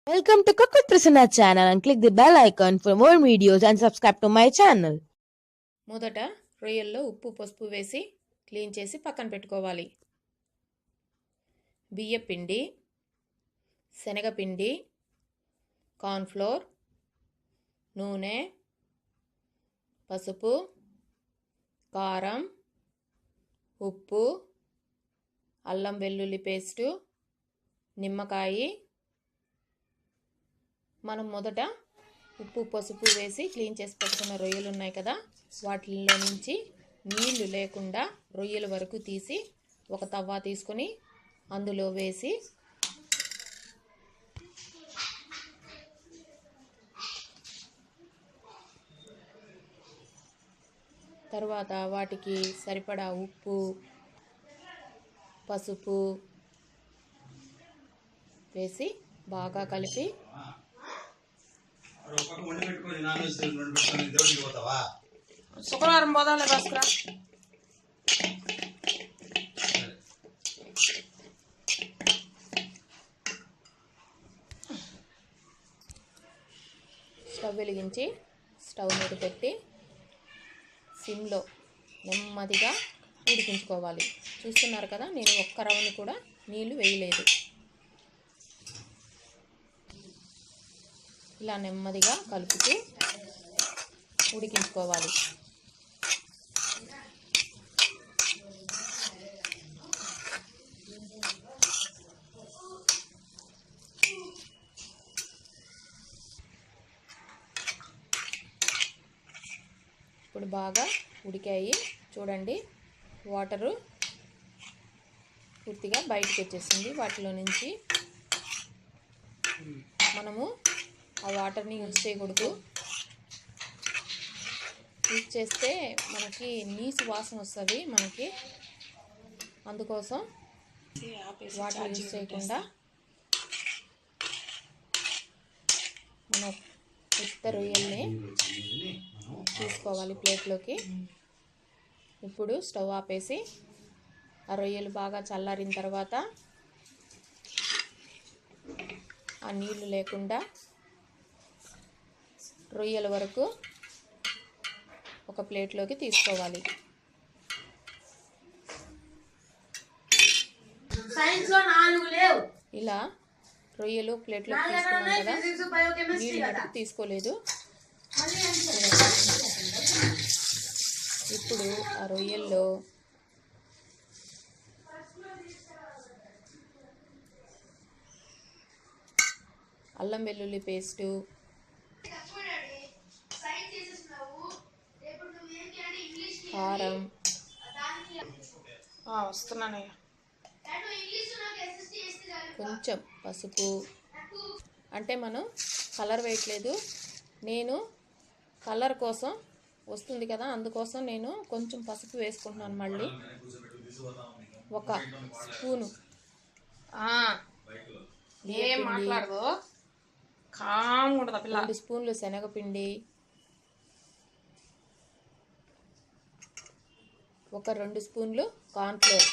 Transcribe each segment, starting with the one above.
Welcome to Cook with Prasanna channel and click the bell icon for more videos and subscribe to my channel. మొదట రొయ్యల్లో ఉప్పు పసుపు వేసి clean చేసి పక్కన పెట్టుకోవాలి. బియ్యపిండి, శనగపిండి, కార్న్ ఫ్లోర్, నూనె, పసుపు, కారం, ఉప్పు, అల్లం వెల్లుల్లి పేస్టు, నిమ్మకాయ. మనం మొదట ఉప్పు పసుపు వేసి క్లీన్ చేసి పెట్టుకున్న రొయ్యలు ఉన్నాయి కదా, వాటిల్లో నుంచి నీళ్లు లేకుండా రొయ్యల వరకు తీసి ఒక తవ్వ తీసుకొని అందులో వేసి తర్వాత వాటికి సరిపడా ఉప్పు పసుపు వేసి బాగా కలిపి శుక్రవారం పోదాంలే భాస్కరా. స్టవ్ వెలిగించి స్టవ్ మీద పెట్టి సిమ్లో నెమ్మదిగా ఉడికించుకోవాలి. చూస్తున్నారు కదా, నేను ఒక్క రవ్వని కూడా నీళ్లు వేయలేదు. ఇలా నెమ్మదిగా కలుపుతూ ఉడికించుకోవాలి. ఇప్పుడు బాగా ఉడికాయి. చూడండి, వాటరు పూర్తిగా బయటకు వచ్చేసింది. వాటిలో నుంచి మనము ఆ వాటర్ని యూజ్ చేయకూడదు. యూజ్ చేస్తే మనకి నీసు వాసన వస్తుంది మనకి. అందుకోసం వాటర్ యూజ్ చేయకుండా మనం ఉత్త రొయ్యల్ని తీసుకోవాలి ప్లేట్లోకి. ఇప్పుడు స్టవ్ ఆపేసి ఆ రొయ్యలు బాగా చల్లారిన తర్వాత ఆ నీళ్లు లేకుండా రొయ్యల వరకు ఒక ప్లేట్లోకి తీసుకోవాలి. ఇలా రొయ్యలు ప్లేట్లోకి తీసుకున్నాం కదా, నీళ్ళు మటుకు తీసుకోలేదు. ఇప్పుడు ఆ రొయ్యల్లో అల్లం వెల్లుల్లి పేస్టు, కారం, వస్తున్నానయ్య, కొంచెం పసుపు. అంటే మనం కలర్ వేయట్లేదు, నేను కలర్ కోసం వస్తుంది కదా, అందుకోసం నేను కొంచెం పసుపు వేసుకుంటున్నాను. మళ్ళీ ఒక స్పూను ఏం మాట్లాడదు, కామ్ ఉండదు పిల్ల. 2 స్పూన్లు శనగపిండి, ఒక 2 స్పూన్లు కార్న్ ఫ్లోర్,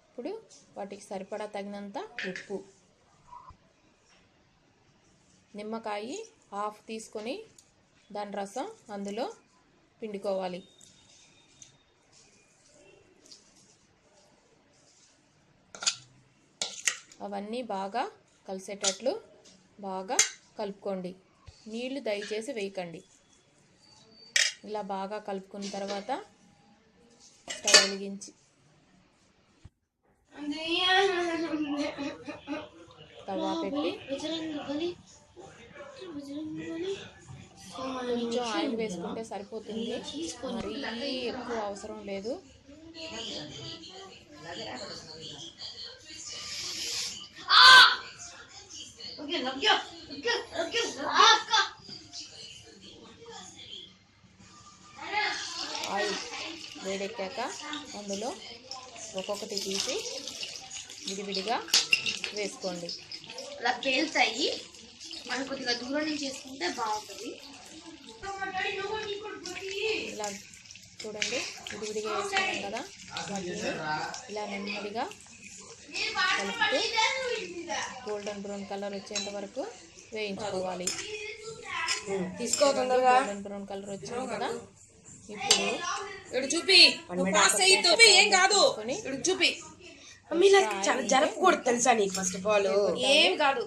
ఇప్పుడు వాటికి సరిపడా తగినంత ఉప్పు, నిమ్మకాయ హాఫ్ తీసుకొని దాని రసం అందులో పిండుకోవాలి. అవన్నీ బాగా కలిసేటట్లు బాగా కలుపుకోండి. నీళ్లు దయచేసి వేయకండి. ఇలా బాగా కలుపుకున్న తర్వాత స్టవ్ వెలిగించి తవా పెట్టి కొంచెం ఆయిల్ వేసుకుంటే సరిపోతుంది, మరీ ఎక్కువ అవసరం లేదు. ఆయిల్ వేడెక్కాక అందులో ఒక్కొక్కటి తీసి విడివిడిగా వేసుకోండి. అలా పేలుతాయి, మనం కొద్దిగా దూరం నుంచి వేసుకుంటే బాగుంటుంది. ఇలా చూడండి, విడివిడిగా వేసుకున్నాం కదా, ఇలా నెమ్మదిగా కలుపుతూ గోల్డెన్ బ్రౌన్ కలర్ వచ్చేంత వరకు వేయించుకోవాలి. తీసుకో తొందరగా. గోల్డెన్ బ్రౌన్ కలర్ వచ్చింది కదా, ఇప్పుడు ఇటు చూపి ఏం కాదు ఇటు చూపి. మమ్మీ నాకు చాలా జరపకూడదు తెలుసా నీకు? ఫస్ట్ ఆఫ్ ఆల్ ఏం కాదు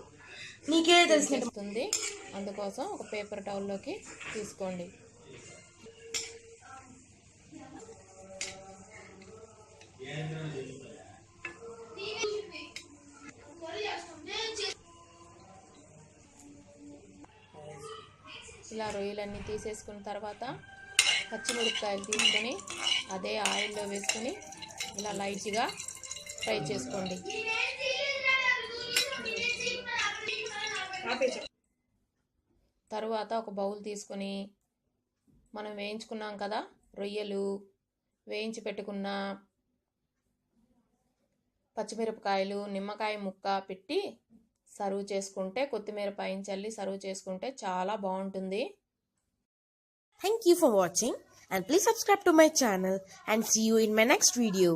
నీకే తెలిసింది. వస్తుంది. అందుకోసం ఒక పేపర్ టవల్లోకి తీసుకోండి. ఇలా రొయ్యలన్నీ తీసేసుకున్న తర్వాత పచ్చిమిరపకాయలు తీసుకొని అదే ఆయిల్లో వేసుకొని ఇలా లైట్గా ఫ్రై చేసుకోండి. తరువాత ఒక బౌల్ తీసుకొని మనం వేయించుకున్నాం కదా రొయ్యలు, వేయించి పెట్టుకున్న పచ్చిమిరపకాయలు, నిమ్మకాయ ముక్క పెట్టి సర్వ్ చేసుకుంటే, కొత్తిమీర పైన చల్లి సర్వ్ చేసుకుంటే చాలా బాగుంటుంది. Thank you for watching and please subscribe to my channel and see you in my next video.